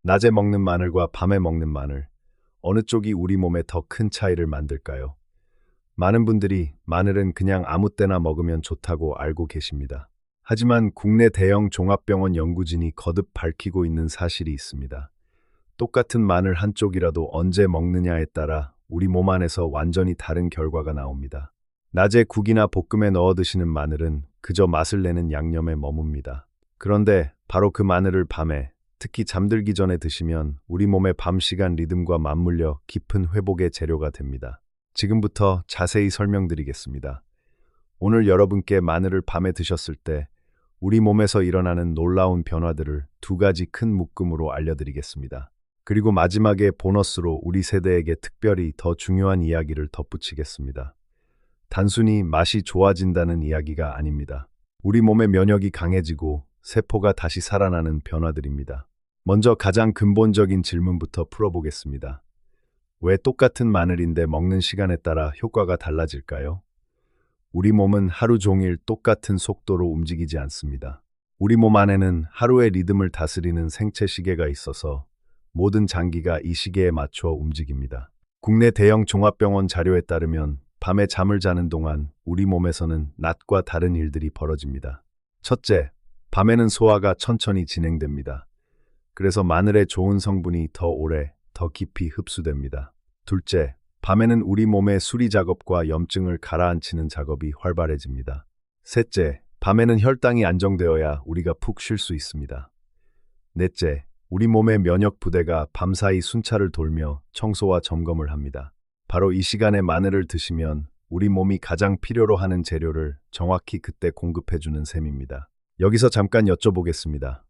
낮에 먹는 마늘과 밤에 먹는 마늘, 어느 쪽이 우리 몸에 더 큰 차이를 만들까요? 많은 분들이 마늘은 그냥 아무 때나 먹으면 좋다고 알고 계십니다. 하지만 국내 대형 종합병원 연구진이 거듭 밝히고 있는 사실이 있습니다. 똑같은 마늘 한쪽이라도 언제 먹느냐에 따라 우리 몸 안에서 완전히 다른 결과가 나옵니다. 낮에 국이나 볶음에 넣어 드시는 마늘은 그저 맛을 내는 양념에 머뭅니다. 그런데 바로 그 마늘을 밤에, 특히 잠들기 전에 드시면 우리 몸의 밤 시간 리듬과 맞물려 깊은 회복의 재료가 됩니다. 지금부터 자세히 설명드리겠습니다. 오늘 여러분께 마늘을 밤에 드셨을 때 우리 몸에서 일어나는 놀라운 변화들을 두 가지 큰 묶음으로 알려드리겠습니다. 그리고 마지막에 보너스로 우리 세대에게 특별히 더 중요한 이야기를 덧붙이겠습니다. 단순히 맛이 좋아진다는 이야기가 아닙니다. 우리 몸의 면역이 강해지고 세포가 다시 살아나는 변화들입니다. 먼저 가장 근본적인 질문부터 풀어보겠습니다. 왜 똑같은 마늘인데 먹는 시간에 따라 효과가 달라질까요? 우리 몸은 하루 종일 똑같은 속도로 움직이지 않습니다. 우리 몸 안에는 하루의 리듬을 다스리는 생체 시계가 있어서 모든 장기가 이 시계에 맞춰 움직입니다. 국내 대형 종합병원 자료에 따르면 밤에 잠을 자는 동안 우리 몸에서는 낮과 다른 일들이 벌어집니다. 첫째, 밤에는 소화가 천천히 진행됩니다. 그래서 마늘의 좋은 성분이 더 오래, 더 깊이 흡수됩니다. 둘째, 밤에는 우리 몸의 수리 작업과 염증을 가라앉히는 작업이 활발해집니다. 셋째, 밤에는 혈당이 안정되어야 우리가 푹 쉴 수 있습니다. 넷째, 우리 몸의 면역 부대가 밤사이 순찰을 돌며 청소와 점검을 합니다. 바로 이 시간에 마늘을 드시면 우리 몸이 가장 필요로 하는 재료를 정확히 그때 공급해주는 셈입니다. 여기서 잠깐 여쭤보겠습니다.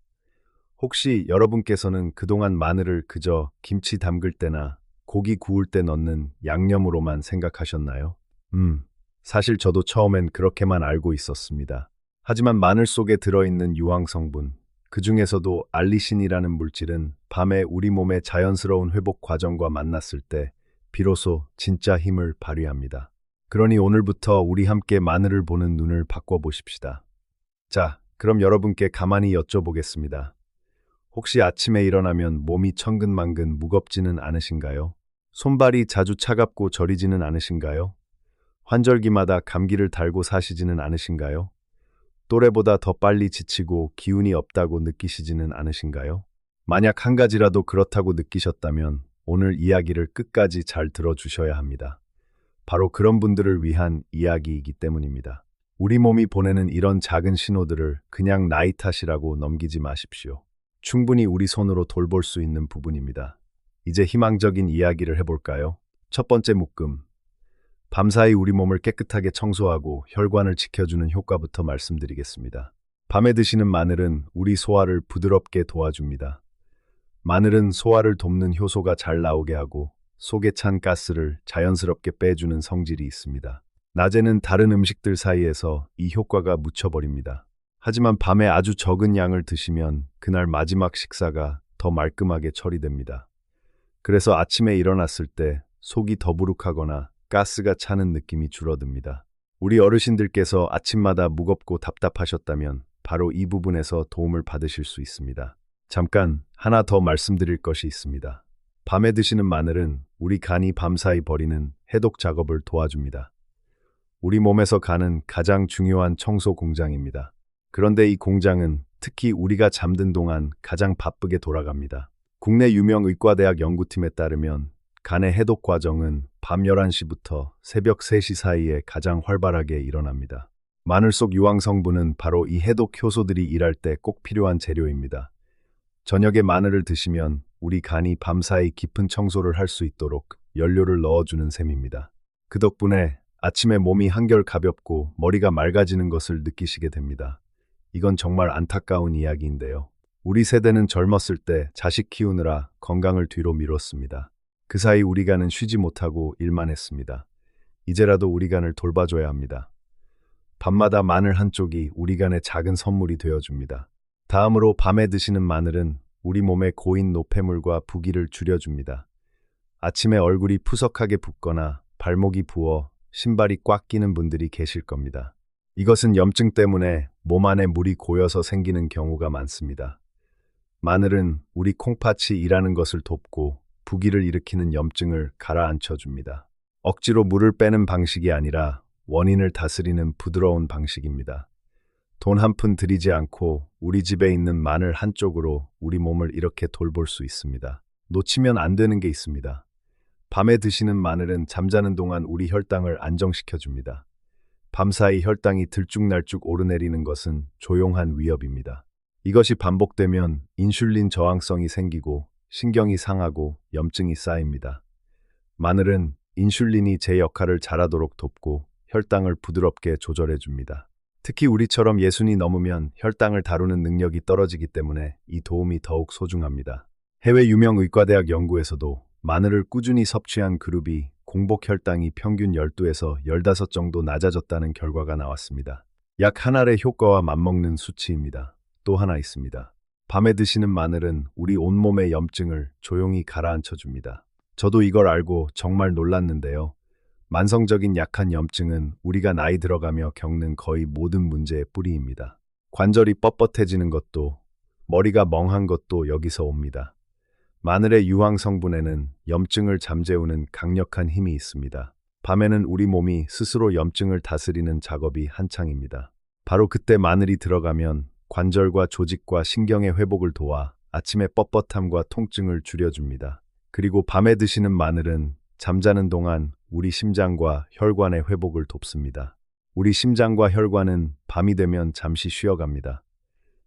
혹시 여러분께서는 그동안 마늘을 그저 김치 담글 때나 고기 구울 때 넣는 양념으로만 생각하셨나요? 사실 저도 처음엔 그렇게만 알고 있었습니다. 하지만 마늘 속에 들어있는 유황 성분, 그 중에서도 알리신이라는 물질은 밤에 우리 몸의 자연스러운 회복 과정과 만났을 때 비로소 진짜 힘을 발휘합니다. 그러니 오늘부터 우리 함께 마늘을 보는 눈을 바꿔보십시다. 자, 그럼 여러분께 가만히 여쭤보겠습니다. 혹시 아침에 일어나면 몸이 천근만근 무겁지는 않으신가요? 손발이 자주 차갑고 저리지는 않으신가요? 환절기마다 감기를 달고 사시지는 않으신가요? 또래보다 더 빨리 지치고 기운이 없다고 느끼시지는 않으신가요? 만약 한 가지라도 그렇다고 느끼셨다면 오늘 이야기를 끝까지 잘 들어주셔야 합니다. 바로 그런 분들을 위한 이야기이기 때문입니다. 우리 몸이 보내는 이런 작은 신호들을 그냥 나이 탓이라고 넘기지 마십시오. 충분히 우리 손으로 돌볼 수 있는 부분입니다. 이제 희망적인 이야기를 해볼까요? 첫 번째 묶음. 밤사이 우리 몸을 깨끗하게 청소하고 혈관을 지켜주는 효과부터 말씀드리겠습니다. 밤에 드시는 마늘은 우리 소화를 부드럽게 도와줍니다. 마늘은 소화를 돕는 효소가 잘 나오게 하고 속에 찬 가스를 자연스럽게 빼주는 성질이 있습니다. 낮에는 다른 음식들 사이에서 이 효과가 묻혀버립니다. 하지만 밤에 아주 적은 양을 드시면 그날 마지막 식사가 더 말끔하게 처리됩니다. 그래서 아침에 일어났을 때 속이 더부룩하거나 가스가 차는 느낌이 줄어듭니다. 우리 어르신들께서 아침마다 무겁고 답답하셨다면 바로 이 부분에서 도움을 받으실 수 있습니다. 잠깐 하나 더 말씀드릴 것이 있습니다. 밤에 드시는 마늘은 우리 간이 밤사이 벌이는 해독 작업을 도와줍니다. 우리 몸에서 간은 가장 중요한 청소 공장입니다. 그런데 이 공장은 특히 우리가 잠든 동안 가장 바쁘게 돌아갑니다. 국내 유명 의과대학 연구팀에 따르면 간의 해독 과정은 밤 11시부터 새벽 3시 사이에 가장 활발하게 일어납니다. 마늘 속 유황 성분은 바로 이 해독 효소들이 일할 때 꼭 필요한 재료입니다. 저녁에 마늘을 드시면 우리 간이 밤사이 깊은 청소를 할 수 있도록 연료를 넣어주는 셈입니다. 그 덕분에 아침에 몸이 한결 가볍고 머리가 맑아지는 것을 느끼시게 됩니다. 이건 정말 안타까운 이야기인데요. 우리 세대는 젊었을 때 자식 키우느라 건강을 뒤로 미뤘습니다. 그 사이 우리 간은 쉬지 못하고 일만 했습니다. 이제라도 우리 간을 돌봐줘야 합니다. 밤마다 마늘 한쪽이 우리 간의 작은 선물이 되어줍니다. 다음으로 밤에 드시는 마늘은 우리 몸의 고인 노폐물과 부기를 줄여줍니다. 아침에 얼굴이 푸석하게 붓거나 발목이 부어 신발이 꽉 끼는 분들이 계실 겁니다. 이것은 염증 때문에 몸 안에 물이 고여서 생기는 경우가 많습니다. 마늘은 우리 콩팥이 일하는 것을 돕고 부기를 일으키는 염증을 가라앉혀 줍니다. 억지로 물을 빼는 방식이 아니라 원인을 다스리는 부드러운 방식입니다. 돈 한 푼 들이지 않고 우리 집에 있는 마늘 한쪽으로 우리 몸을 이렇게 돌볼 수 있습니다. 놓치면 안 되는 게 있습니다. 밤에 드시는 마늘은 잠자는 동안 우리 혈당을 안정시켜 줍니다. 밤사이 혈당이 들쭉날쭉 오르내리는 것은 조용한 위협입니다. 이것이 반복되면 인슐린 저항성이 생기고 신경이 상하고 염증이 쌓입니다. 마늘은 인슐린이 제 역할을 잘하도록 돕고 혈당을 부드럽게 조절해 줍니다. 특히 우리처럼 예순이 넘으면 혈당을 다루는 능력이 떨어지기 때문에 이 도움이 더욱 소중합니다. 해외 유명 의과대학 연구에서도 마늘을 꾸준히 섭취한 그룹이 공복 혈당이 평균 12에서 15 정도 낮아졌다는 결과가 나왔습니다. 약 한 알의 효과와 맞먹는 수치입니다. 또 하나 있습니다. 밤에 드시는 마늘은 우리 온몸의 염증을 조용히 가라앉혀 줍니다. 저도 이걸 알고 정말 놀랐는데요. 만성적인 약한 염증은 우리가 나이 들어가며 겪는 거의 모든 문제의 뿌리입니다. 관절이 뻣뻣해지는 것도, 머리가 멍한 것도 여기서 옵니다. 마늘의 유황 성분에는 염증을 잠재우는 강력한 힘이 있습니다. 밤에는 우리 몸이 스스로 염증을 다스리는 작업이 한창입니다. 바로 그때 마늘이 들어가면 관절과 조직과 신경의 회복을 도와 아침의 뻣뻣함과 통증을 줄여줍니다. 그리고 밤에 드시는 마늘은 잠자는 동안 우리 심장과 혈관의 회복을 돕습니다. 우리 심장과 혈관은 밤이 되면 잠시 쉬어갑니다.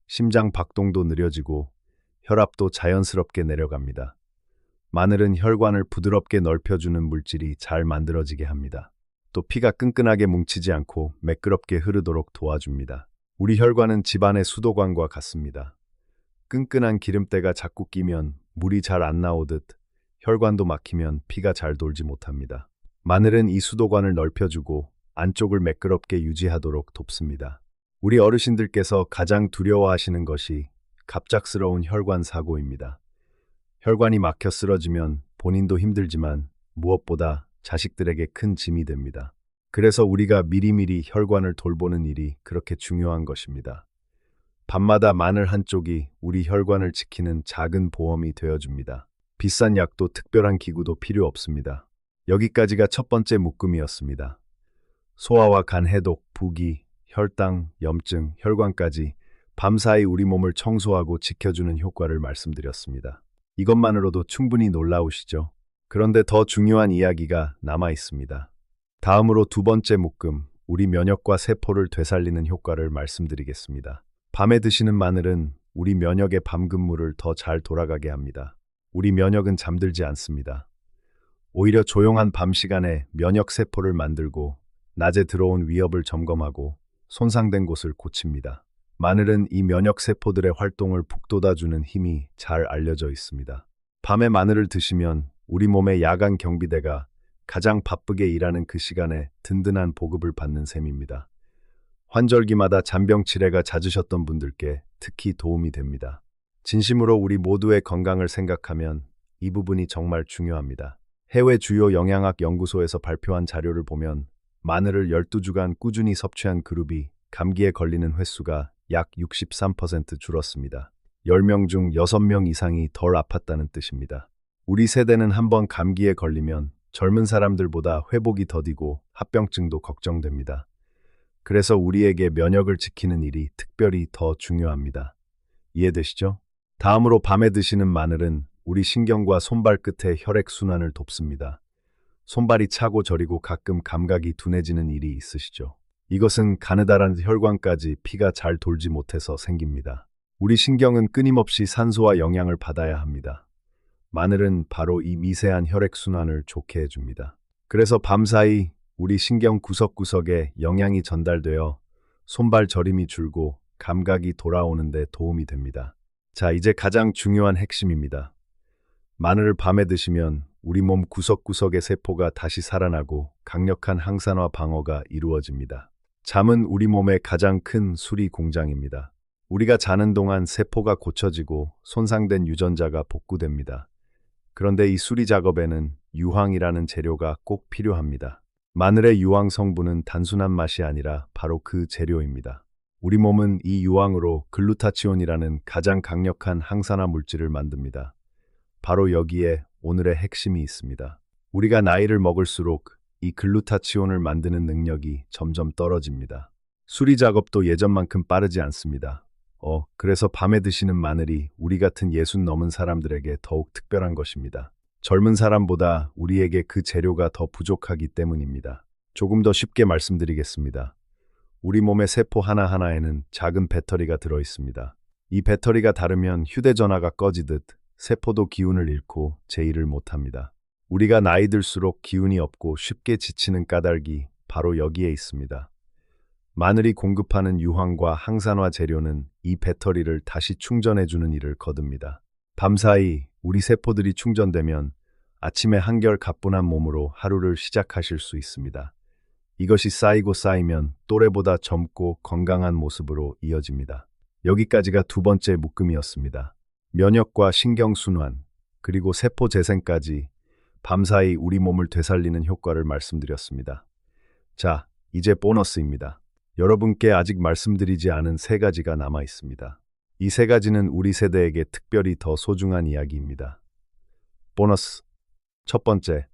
심장 박동도 느려지고 혈압도 자연스럽게 내려갑니다. 마늘은 혈관을 부드럽게 넓혀주는 물질이 잘 만들어지게 합니다. 또 피가 끈끈하게 뭉치지 않고 매끄럽게 흐르도록 도와줍니다. 우리 혈관은 집안의 수도관과 같습니다. 끈끈한 기름때가 자꾸 끼면 물이 잘 안 나오듯 혈관도 막히면 피가 잘 돌지 못합니다. 마늘은 이 수도관을 넓혀주고 안쪽을 매끄럽게 유지하도록 돕습니다. 우리 어르신들께서 가장 두려워하시는 것이 갑작스러운 혈관 사고입니다. 혈관이 막혀 쓰러지면 본인도 힘들지만 무엇보다 자식들에게 큰 짐이 됩니다. 그래서 우리가 미리미리 혈관을 돌보는 일이 그렇게 중요한 것입니다. 밤마다 마늘 한쪽이 우리 혈관을 지키는 작은 보험이 되어줍니다. 비싼 약도 특별한 기구도 필요 없습니다. 여기까지가 첫 번째 묶음이었습니다. 소화와 간 해독, 부기, 혈당, 염증, 혈관까지 밤사이 우리 몸을 청소하고 지켜주는 효과를 말씀드렸습니다. 이것만으로도 충분히 놀라우시죠? 그런데 더 중요한 이야기가 남아 있습니다. 다음으로 두 번째 묶음, 우리 면역과 세포를 되살리는 효과를 말씀드리겠습니다. 밤에 드시는 마늘은 우리 면역의 밤 근무를 더 잘 돌아가게 합니다. 우리 면역은 잠들지 않습니다. 오히려 조용한 밤 시간에 면역 세포를 만들고 낮에 들어온 위협을 점검하고 손상된 곳을 고칩니다. 마늘은 이 면역 세포들의 활동을 북돋아주는 힘이 잘 알려져 있습니다. 밤에 마늘을 드시면 우리 몸의 야간 경비대가 가장 바쁘게 일하는 그 시간에 든든한 보급을 받는 셈입니다. 환절기마다 잔병 치레가 잦으셨던 분들께 특히 도움이 됩니다. 진심으로 우리 모두의 건강을 생각하면 이 부분이 정말 중요합니다. 해외 주요 영양학 연구소에서 발표한 자료를 보면 마늘을 12주간 꾸준히 섭취한 그룹이 감기에 걸리는 횟수가 약 63% 줄었습니다. 10명 중 6명 이상이 덜 아팠다는 뜻입니다. 우리 세대는 한번 감기에 걸리면 젊은 사람들보다 회복이 더디고 합병증도 걱정됩니다. 그래서 우리에게 면역을 지키는 일이 특별히 더 중요합니다. 이해되시죠? 다음으로 밤에 드시는 마늘은 우리 신경과 손발 끝의 혈액순환을 돕습니다. 손발이 차고 저리고 가끔 감각이 둔해지는 일이 있으시죠? 이것은 가느다란 혈관까지 피가 잘 돌지 못해서 생깁니다. 우리 신경은 끊임없이 산소와 영양을 받아야 합니다. 마늘은 바로 이 미세한 혈액순환을 좋게 해줍니다. 그래서 밤사이 우리 신경 구석구석에 영양이 전달되어 손발 저림이 줄고 감각이 돌아오는 데 도움이 됩니다. 자, 이제 가장 중요한 핵심입니다. 마늘을 밤에 드시면 우리 몸 구석구석의 세포가 다시 살아나고 강력한 항산화 방어가 이루어집니다. 잠은 우리 몸의 가장 큰 수리 공장입니다. 우리가 자는 동안 세포가 고쳐지고 손상된 유전자가 복구됩니다. 그런데 이 수리 작업에는 유황이라는 재료가 꼭 필요합니다. 마늘의 유황 성분은 단순한 맛이 아니라 바로 그 재료입니다. 우리 몸은 이 유황으로 글루타치온이라는 가장 강력한 항산화 물질을 만듭니다. 바로 여기에 오늘의 핵심이 있습니다. 우리가 나이를 먹을수록 이 글루타치온을 만드는 능력이 점점 떨어집니다. 수리 작업도 예전만큼 빠르지 않습니다. 그래서 밤에 드시는 마늘이 우리 같은 60 넘은 사람들에게 더욱 특별한 것입니다. 젊은 사람보다 우리에게 그 재료가 더 부족하기 때문입니다. 조금 더 쉽게 말씀드리겠습니다. 우리 몸의 세포 하나하나에는 작은 배터리가 들어 있습니다. 이 배터리가 닳으면 휴대전화가 꺼지듯 세포도 기운을 잃고 제 일을 못합니다. 우리가 나이 들수록 기운이 없고 쉽게 지치는 까닭이 바로 여기에 있습니다. 마늘이 공급하는 유황과 항산화 재료는 이 배터리를 다시 충전해주는 일을 거둡니다. 밤사이 우리 세포들이 충전되면 아침에 한결 가뿐한 몸으로 하루를 시작하실 수 있습니다. 이것이 쌓이고 쌓이면 또래보다 젊고 건강한 모습으로 이어집니다. 여기까지가 두 번째 묶음이었습니다. 면역과 신경순환, 그리고 세포 재생까지 밤사이 우리 몸을 되살리는 효과를 말씀드렸습니다. 자, 이제 보너스입니다. 여러분께 아직 말씀드리지 않은 세 가지가 남아 있습니다. 이 세 가지는 우리 세대에게 특별히 더 소중한 이야기입니다. 보너스. 첫 번째,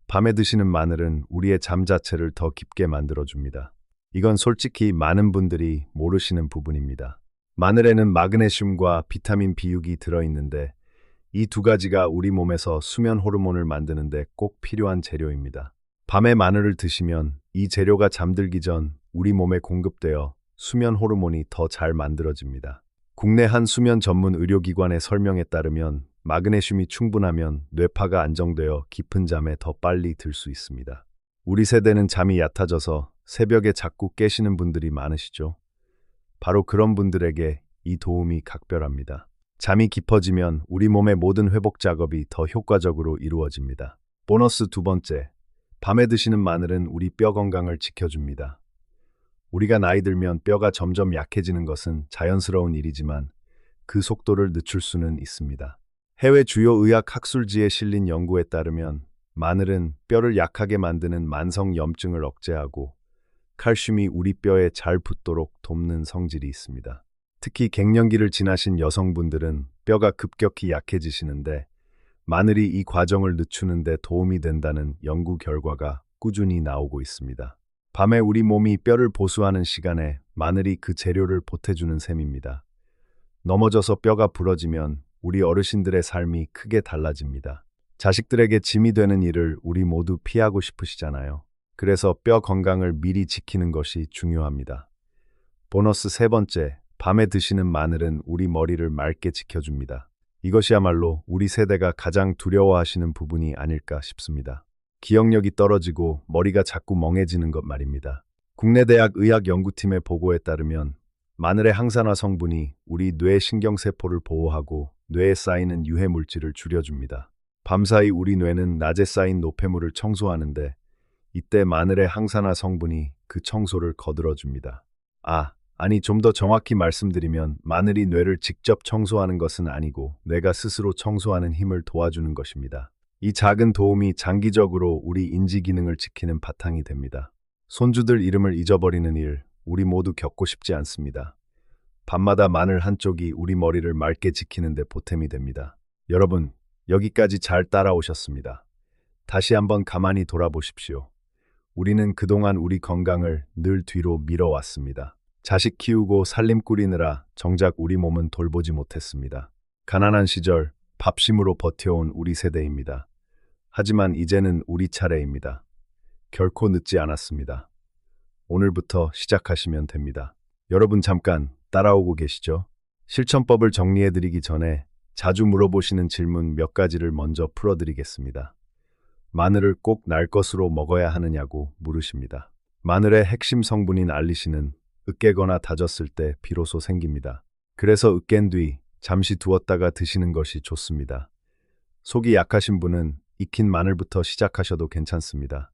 밤에 드시는 마늘은 우리의 잠 자체를 더 깊게 만들어줍니다. 이건 솔직히 많은 분들이 모르시는 부분입니다. 마늘에는 마그네슘과 비타민 B6이 들어있는데 이 두 가지가 우리 몸에서 수면 호르몬을 만드는데 꼭 필요한 재료입니다. 밤에 마늘을 드시면 이 재료가 잠들기 전 우리 몸에 공급되어 수면 호르몬이 더 잘 만들어집니다. 국내 한 수면 전문 의료기관의 설명에 따르면 마그네슘이 충분하면 뇌파가 안정되어 깊은 잠에 더 빨리 들 수 있습니다. 우리 세대는 잠이 얕아져서 새벽에 자꾸 깨시는 분들이 많으시죠? 바로 그런 분들에게 이 도움이 각별합니다. 잠이 깊어지면 우리 몸의 모든 회복 작업이 더 효과적으로 이루어집니다. 보너스 두 번째, 밤에 드시는 마늘은 우리 뼈 건강을 지켜줍니다. 우리가 나이 들면 뼈가 점점 약해지는 것은 자연스러운 일이지만 그 속도를 늦출 수는 있습니다. 해외 주요 의학 학술지에 실린 연구에 따르면 마늘은 뼈를 약하게 만드는 만성 염증을 억제하고 칼슘이 우리 뼈에 잘 붙도록 돕는 성질이 있습니다. 특히 갱년기를 지나신 여성분들은 뼈가 급격히 약해지시는데 마늘이 이 과정을 늦추는 데 도움이 된다는 연구 결과가 꾸준히 나오고 있습니다. 밤에 우리 몸이 뼈를 보수하는 시간에 마늘이 그 재료를 보태주는 셈입니다. 넘어져서 뼈가 부러지면 우리 어르신들의 삶이 크게 달라집니다. 자식들에게 짐이 되는 일을 우리 모두 피하고 싶으시잖아요. 그래서 뼈 건강을 미리 지키는 것이 중요합니다. 보너스 세 번째, 밤에 드시는 마늘은 우리 머리를 맑게 지켜줍니다. 이것이야말로 우리 세대가 가장 두려워하시는 부분이 아닐까 싶습니다. 기억력이 떨어지고 머리가 자꾸 멍해지는 것 말입니다. 국내 대학 의학연구팀의 보고에 따르면 마늘의 항산화 성분이 우리 뇌 신경세포를 보호하고 뇌에 쌓이는 유해 물질을 줄여줍니다. 밤사이 우리 뇌는 낮에 쌓인 노폐물을 청소하는데 이때 마늘의 항산화 성분이 그 청소를 거들어줍니다. 아니 좀 더 정확히 말씀드리면 마늘이 뇌를 직접 청소하는 것은 아니고 뇌가 스스로 청소하는 힘을 도와주는 것입니다. 이 작은 도움이 장기적으로 우리 인지 기능을 지키는 바탕이 됩니다. 손주들 이름을 잊어버리는 일, 우리 모두 겪고 싶지 않습니다. 밤마다 마늘 한쪽이 우리 머리를 맑게 지키는 데 보탬이 됩니다. 여러분, 여기까지 잘 따라오셨습니다. 다시 한번 가만히 돌아보십시오. 우리는 그동안 우리 건강을 늘 뒤로 미뤄왔습니다. 자식 키우고 살림 꾸리느라 정작 우리 몸은 돌보지 못했습니다. 가난한 시절 밥심으로 버텨온 우리 세대입니다. 하지만 이제는 우리 차례입니다. 결코 늦지 않았습니다. 오늘부터 시작하시면 됩니다. 여러분 잠깐 따라오고 계시죠? 실천법을 정리해드리기 전에 자주 물어보시는 질문 몇 가지를 먼저 풀어드리겠습니다. 마늘을 꼭 날 것으로 먹어야 하느냐고 물으십니다. 마늘의 핵심 성분인 알리신은 으깨거나 다졌을 때 비로소 생깁니다. 그래서 으깬 뒤 잠시 두었다가 드시는 것이 좋습니다. 속이 약하신 분은 익힌 마늘부터 시작하셔도 괜찮습니다.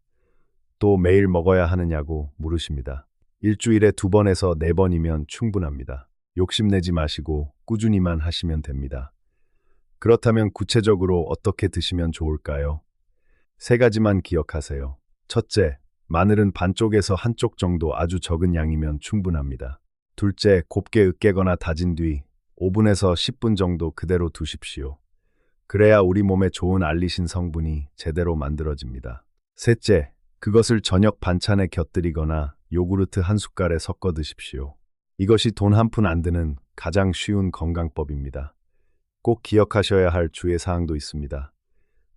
또 매일 먹어야 하느냐고 물으십니다. 일주일에 2번에서 4번이면 충분합니다. 욕심내지 마시고 꾸준히만 하시면 됩니다. 그렇다면 구체적으로 어떻게 드시면 좋을까요? 3가지만 기억하세요. 첫째, 마늘은 반쪽에서 한쪽 정도 아주 적은 양이면 충분합니다. 둘째, 곱게 으깨거나 다진 뒤 5분에서 10분 정도 그대로 두십시오. 그래야 우리 몸에 좋은 알리신 성분이 제대로 만들어집니다. 셋째, 그것을 저녁 반찬에 곁들이거나 요구르트 한 숟갈에 섞어 드십시오. 이것이 돈 한 푼 안 드는 가장 쉬운 건강법입니다. 꼭 기억하셔야 할 주의 사항도 있습니다.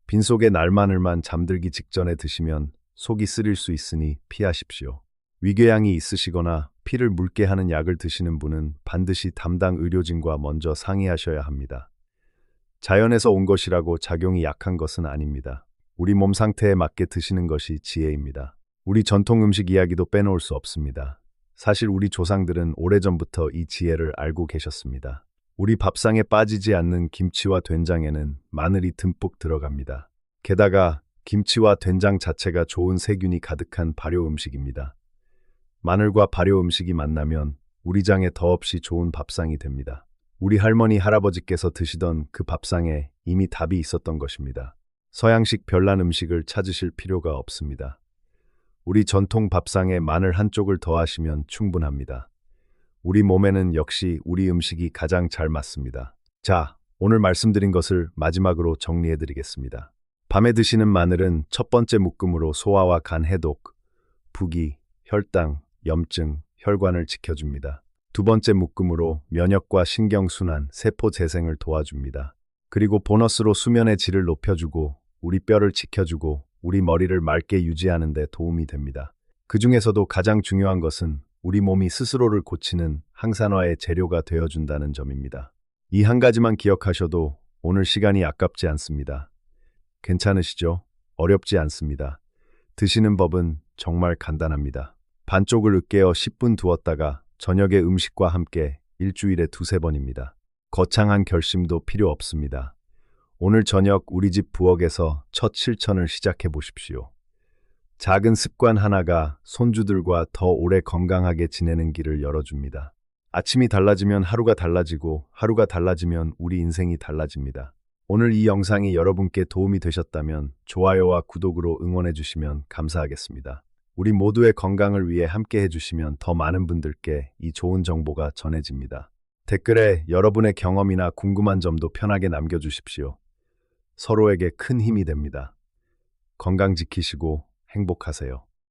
빈속에 날마늘만 잠들기 직전에 드시면 속이 쓰릴 수 있으니 피하십시오. 위궤양이 있으시거나 피를 묽게 하는 약을 드시는 분은 반드시 담당 의료진과 먼저 상의하셔야 합니다. 자연에서 온 것이라고 작용이 약한 것은 아닙니다. 우리 몸 상태에 맞게 드시는 것이 지혜입니다. 우리 전통 음식 이야기도 빼놓을 수 없습니다. 사실 우리 조상들은 오래전부터 이 지혜를 알고 계셨습니다. 우리 밥상에 빠지지 않는 김치와 된장에는 마늘이 듬뿍 들어갑니다. 게다가 김치와 된장 자체가 좋은 세균이 가득한 발효 음식입니다. 마늘과 발효 음식이 만나면 우리 장에 더없이 좋은 밥상이 됩니다. 우리 할머니, 할아버지께서 드시던 그 밥상에 이미 답이 있었던 것입니다. 서양식 별난 음식을 찾으실 필요가 없습니다. 우리 전통 밥상에 마늘 한쪽을 더하시면 충분합니다. 우리 몸에는 역시 우리 음식이 가장 잘 맞습니다. 자, 오늘 말씀드린 것을 마지막으로 정리해드리겠습니다. 밤에 드시는 마늘은 첫 번째 묶음으로 소화와 간 해독, 부기, 혈당, 염증, 혈관을 지켜줍니다. 두 번째 묶음으로 면역과 신경순환, 세포 재생을 도와줍니다. 그리고 보너스로 수면의 질을 높여주고 우리 뼈를 지켜주고 우리 머리를 맑게 유지하는 데 도움이 됩니다. 그 중에서도 가장 중요한 것은 우리 몸이 스스로를 고치는 항산화의 재료가 되어준다는 점입니다. 이 한 가지만 기억하셔도 오늘 시간이 아깝지 않습니다. 괜찮으시죠? 어렵지 않습니다. 드시는 법은 정말 간단합니다. 반쪽을 으깨어 10분 두었다가 저녁에 음식과 함께 일주일에 2~3번입니다. 거창한 결심도 필요 없습니다. 오늘 저녁 우리 집 부엌에서 첫 실천을 시작해 보십시오. 작은 습관 하나가 손주들과 더 오래 건강하게 지내는 길을 열어줍니다. 아침이 달라지면 하루가 달라지고 하루가 달라지면 우리 인생이 달라집니다. 오늘 이 영상이 여러분께 도움이 되셨다면 좋아요와 구독으로 응원해 주시면 감사하겠습니다. 우리 모두의 건강을 위해 함께 해주시면 더 많은 분들께 이 좋은 정보가 전해집니다. 댓글에 여러분의 경험이나 궁금한 점도 편하게 남겨주십시오. 서로에게 큰 힘이 됩니다. 건강 지키시고 행복하세요.